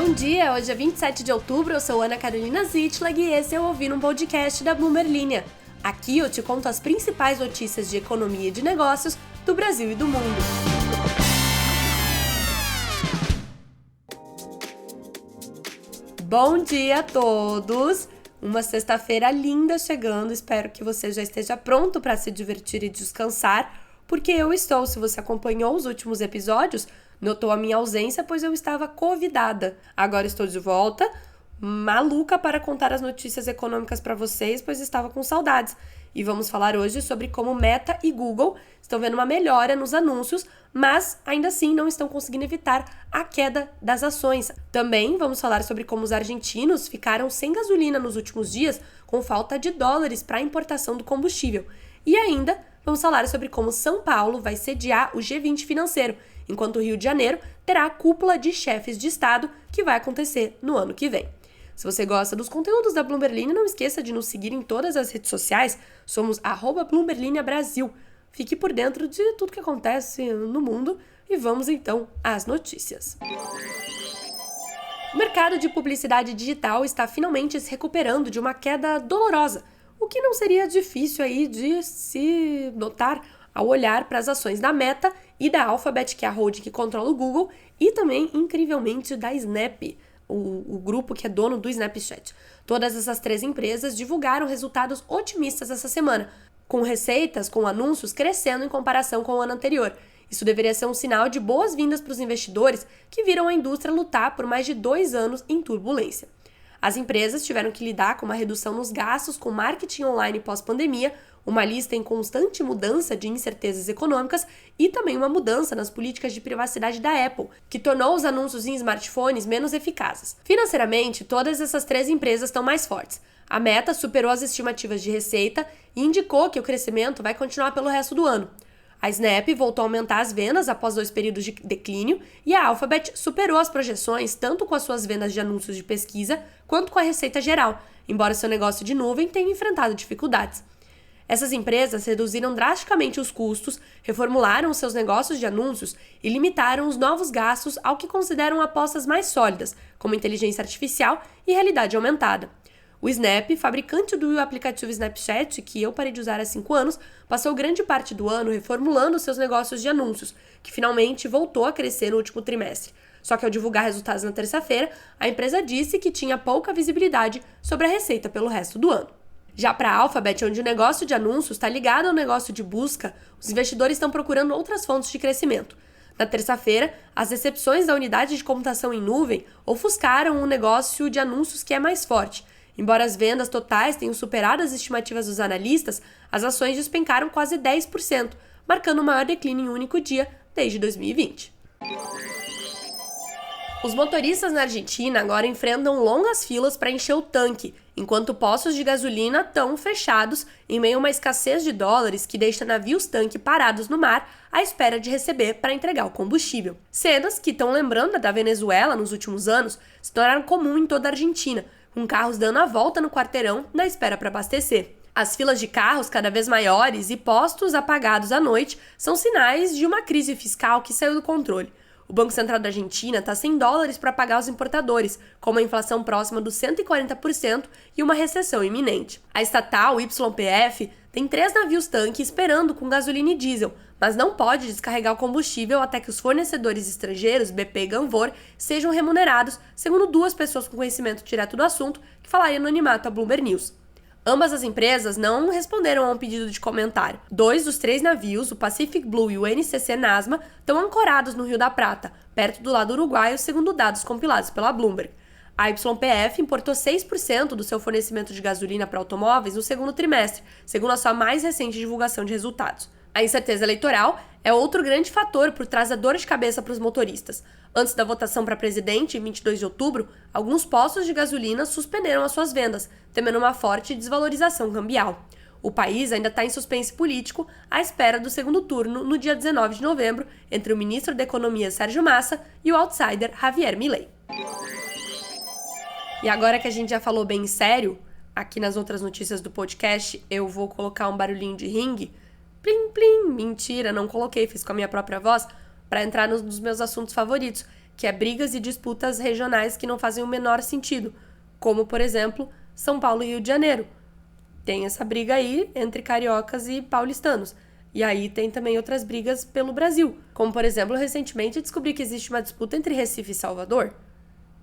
Bom dia, hoje é 27 de outubro, eu sou Ana Carolina Zitlag e esse é o Ouvindo um Podcast da Bloomberg Linha. Aqui eu te conto as principais notícias de economia e de negócios do Brasil e do mundo. Bom dia a todos! Uma sexta-feira linda chegando, espero que você já esteja pronto para se divertir e descansar, porque eu estou. Se você acompanhou os últimos episódios, notou a minha ausência, pois eu estava convidada. Agora estou de volta, maluca para contar as notícias econômicas para vocês, pois estava com saudades. E vamos falar hoje sobre como Meta e Google estão vendo uma melhora nos anúncios, mas ainda assim não estão conseguindo evitar a queda das ações. Também vamos falar sobre como os argentinos ficaram sem gasolina nos últimos dias, com falta de dólares para a importação do combustível. E ainda vamos falar sobre como São Paulo vai sediar o G20 financeiro, enquanto o Rio de Janeiro terá a cúpula de chefes de Estado que vai acontecer no ano que vem. Se você gosta dos conteúdos da Bloomberg Linha, não esqueça de nos seguir em todas as redes sociais, somos @BloombergLinhaBrasil. Fique por dentro de tudo que acontece no mundo e vamos então às notícias. O mercado de publicidade digital está finalmente se recuperando de uma queda dolorosa, o que não seria difícil aí de se notar ao olhar para as ações da Meta e da Alphabet, que é a holding que controla o Google, e também, incrivelmente, da Snap, o grupo que é dono do Snapchat. Todas essas três empresas divulgaram resultados otimistas essa semana, com receitas, com anúncios crescendo em comparação com o ano anterior. Isso deveria ser um sinal de boas-vindas para os investidores que viram a indústria lutar por mais de 2 anos em turbulência. As empresas tiveram que lidar com uma redução nos gastos com marketing online pós-pandemia, uma lista em constante mudança de incertezas econômicas e também uma mudança nas políticas de privacidade da Apple, que tornou os anúncios em smartphones menos eficazes. Financeiramente, todas essas três empresas estão mais fortes. A Meta superou as estimativas de receita e indicou que o crescimento vai continuar pelo resto do ano. A Snap voltou a aumentar as vendas após 2 períodos de declínio e a Alphabet superou as projeções tanto com as suas vendas de anúncios de pesquisa quanto com a receita geral, embora seu negócio de nuvem tenha enfrentado dificuldades. Essas empresas reduziram drasticamente os custos, reformularam seus negócios de anúncios e limitaram os novos gastos ao que consideram apostas mais sólidas, como inteligência artificial e realidade aumentada. O Snap, fabricante do aplicativo Snapchat, que eu parei de usar há 5 anos, passou grande parte do ano reformulando seus negócios de anúncios, que finalmente voltou a crescer no último trimestre. Só que ao divulgar resultados na terça-feira, a empresa disse que tinha pouca visibilidade sobre a receita pelo resto do ano. Já para a Alphabet, onde o negócio de anúncios está ligado ao negócio de busca, os investidores estão procurando outras fontes de crescimento. Na terça-feira, as recepções da unidade de computação em nuvem ofuscaram um negócio de anúncios que é mais forte. Embora as vendas totais tenham superado as estimativas dos analistas, as ações despencaram quase 10%, marcando o maior declínio em um único dia desde 2020. Os motoristas na Argentina agora enfrentam longas filas para encher o tanque, enquanto postos de gasolina estão fechados em meio a uma escassez de dólares que deixa navios-tanque parados no mar à espera de receber para entregar o combustível. Cenas que estão lembrando da Venezuela nos últimos anos se tornaram comum em toda a Argentina, com carros dando a volta no quarteirão na espera para abastecer. As filas de carros cada vez maiores e postos apagados à noite são sinais de uma crise fiscal que saiu do controle. O Banco Central da Argentina está sem dólares para pagar os importadores, com uma inflação próxima dos 140% e uma recessão iminente. A estatal YPF tem 3 navios-tanque esperando com gasolina e diesel, mas não pode descarregar o combustível até que os fornecedores estrangeiros, BP e Ganvor, sejam remunerados, segundo 2 pessoas com conhecimento direto do assunto que falaram em anonimato à Bloomberg News. Ambas as empresas não responderam a um pedido de comentário. 2 dos 3 navios, o Pacific Blue e o NCC Nasma, estão ancorados no Rio da Prata, perto do lado uruguaio, segundo dados compilados pela Bloomberg. A YPF importou 6% do seu fornecimento de gasolina para automóveis no segundo trimestre, segundo a sua mais recente divulgação de resultados. A incerteza eleitoral é outro grande fator por trás da dor de cabeça para os motoristas. Antes da votação para presidente, em 22 de outubro, alguns postos de gasolina suspenderam as suas vendas, temendo uma forte desvalorização cambial. O país ainda está em suspense político à espera do segundo turno no dia 19 de novembro entre o ministro da Economia Sérgio Massa e o outsider Javier Milei. E agora que a gente já falou bem sério, aqui nas outras notícias do podcast eu vou colocar um barulhinho de ringue. Plim, plim, mentira, não coloquei, fiz com a minha própria voz, para entrar nos meus assuntos favoritos, que é brigas e disputas regionais que não fazem o menor sentido, como, por exemplo, São Paulo e Rio de Janeiro. Tem essa briga aí entre cariocas e paulistanos. E aí tem também outras brigas pelo Brasil, como, por exemplo, recentemente descobri que existe uma disputa entre Recife e Salvador.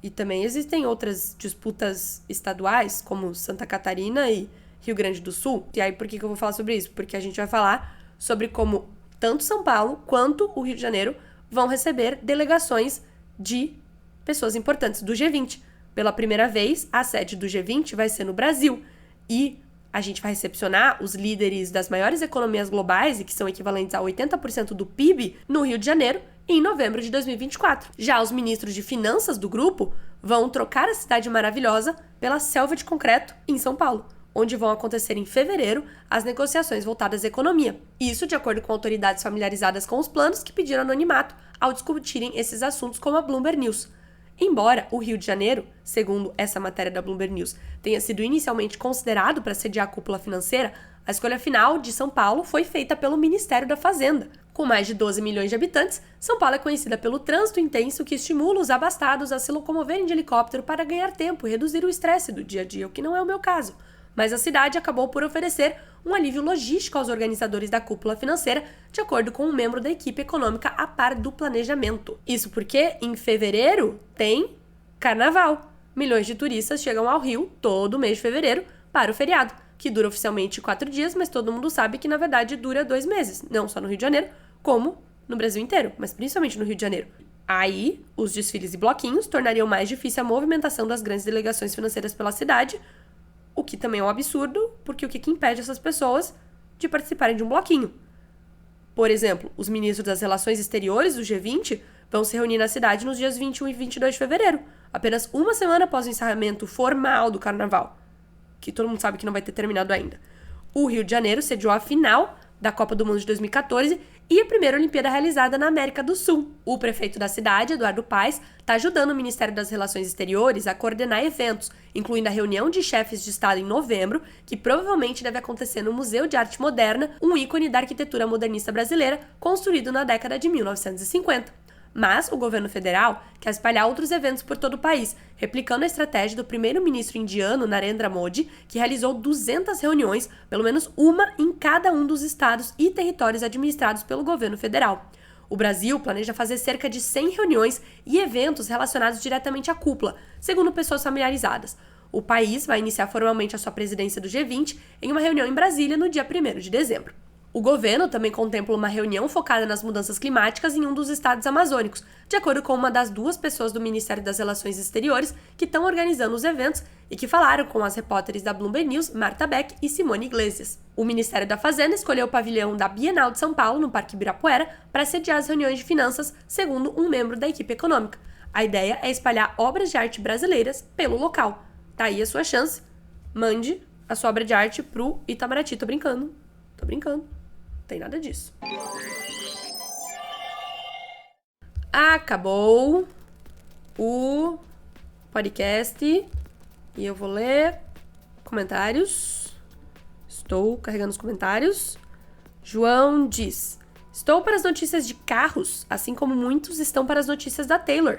E também existem outras disputas estaduais, como Santa Catarina e Rio Grande do Sul. E aí, por que eu vou falar sobre isso? Porque a gente vai falar sobre como tanto São Paulo quanto o Rio de Janeiro vão receber delegações de pessoas importantes do G20. Pela primeira vez, a sede do G20 vai ser no Brasil. E a gente vai recepcionar os líderes das maiores economias globais, e que são equivalentes a 80% do PIB, no Rio de Janeiro, em novembro de 2024. Já os ministros de finanças do grupo vão trocar a cidade maravilhosa pela selva de concreto em São Paulo, onde vão acontecer em fevereiro as negociações voltadas à economia. Isso de acordo com autoridades familiarizadas com os planos que pediram anonimato ao discutirem esses assuntos como a Bloomberg News. Embora o Rio de Janeiro, segundo essa matéria da Bloomberg News, tenha sido inicialmente considerado para sediar a cúpula financeira, a escolha final de São Paulo foi feita pelo Ministério da Fazenda. Com mais de 12 milhões de habitantes, São Paulo é conhecida pelo trânsito intenso que estimula os abastados a se locomoverem de helicóptero para ganhar tempo e reduzir o estresse do dia a dia, o que não é o meu caso. Mas a cidade acabou por oferecer um alívio logístico aos organizadores da cúpula financeira, de acordo com um membro da equipe econômica a par do planejamento. Isso porque, em fevereiro, tem carnaval. Milhões de turistas chegam ao Rio todo mês de fevereiro para o feriado, que dura oficialmente 4 dias, mas todo mundo sabe que, na verdade, dura 2 meses. Não só no Rio de Janeiro, como no Brasil inteiro, mas principalmente no Rio de Janeiro. Aí, os desfiles e bloquinhos tornariam mais difícil a movimentação das grandes delegações financeiras pela cidade, o que também é um absurdo, porque o que impede essas pessoas de participarem de um bloquinho? Por exemplo, os ministros das Relações Exteriores do G20 vão se reunir na cidade nos dias 21 e 22 de fevereiro, apenas uma semana após o encerramento formal do carnaval, que todo mundo sabe que não vai ter terminado ainda. O Rio de Janeiro sediou a final da Copa do Mundo de 2014 e a primeira Olimpíada realizada na América do Sul. O prefeito da cidade, Eduardo Paes, está ajudando o Ministério das Relações Exteriores a coordenar eventos, incluindo a reunião de chefes de Estado em novembro, que provavelmente deve acontecer no Museu de Arte Moderna, um ícone da arquitetura modernista brasileira, construído na década de 1950. Mas o governo federal quer espalhar outros eventos por todo o país, replicando a estratégia do primeiro-ministro indiano Narendra Modi, que realizou 200 reuniões, pelo menos uma em cada um dos estados e territórios administrados pelo governo federal. O Brasil planeja fazer cerca de 100 reuniões e eventos relacionados diretamente à cúpula, segundo pessoas familiarizadas. O país vai iniciar formalmente a sua presidência do G20 em uma reunião em Brasília no dia 1º de dezembro. O governo também contempla uma reunião focada nas mudanças climáticas em um dos estados amazônicos, de acordo com uma das 2 pessoas do Ministério das Relações Exteriores que estão organizando os eventos e que falaram com as repórteres da Bloomberg News, Marta Beck e Simone Iglesias. O Ministério da Fazenda escolheu o pavilhão da Bienal de São Paulo, no Parque Ibirapuera, para sediar as reuniões de finanças, segundo um membro da equipe econômica. A ideia é espalhar obras de arte brasileiras pelo local. Tá aí a sua chance. Mande a sua obra de arte pro Itamaraty. Tô brincando. Não tem nada disso. Acabou o podcast e eu vou ler comentários. Estou carregando os comentários. João diz: estou para as notícias de carros, assim como muitos estão para as notícias da Taylor.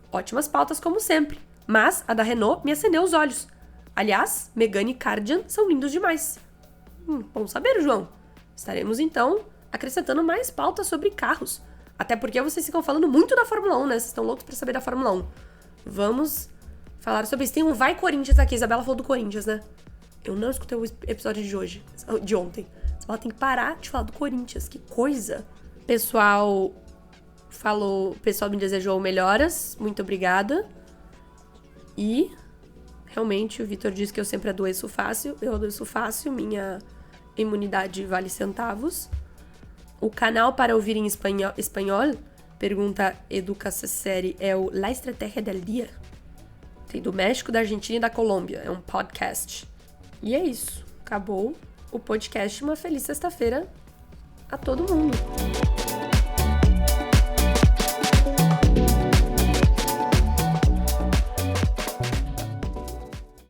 Ótimas pautas como sempre, mas a da Renault me acendeu os olhos. Aliás, Megane e Cardian são lindos demais. Bom saber, João. Estaremos, então, acrescentando mais pautas sobre carros. Até porque vocês ficam falando muito da Fórmula 1, né? Vocês estão loucos pra saber da Fórmula 1. Vamos falar sobre isso. Tem um Vai Corinthians aqui. A Isabela falou do Corinthians, né? Eu não escutei o episódio de ontem. Ela tem que parar de falar do Corinthians. Que coisa. O pessoal me desejou melhoras. Muito obrigada. E, realmente, o Vitor disse que eu sempre adoeço fácil. Eu adoeço fácil. Minha imunidade vale centavos. O canal para ouvir em espanhol, pergunta Educa Série, é o La Estratégia del Día. Tem do México, da Argentina e da Colômbia. É um podcast. E é isso. Acabou o podcast. Uma feliz sexta-feira a todo mundo.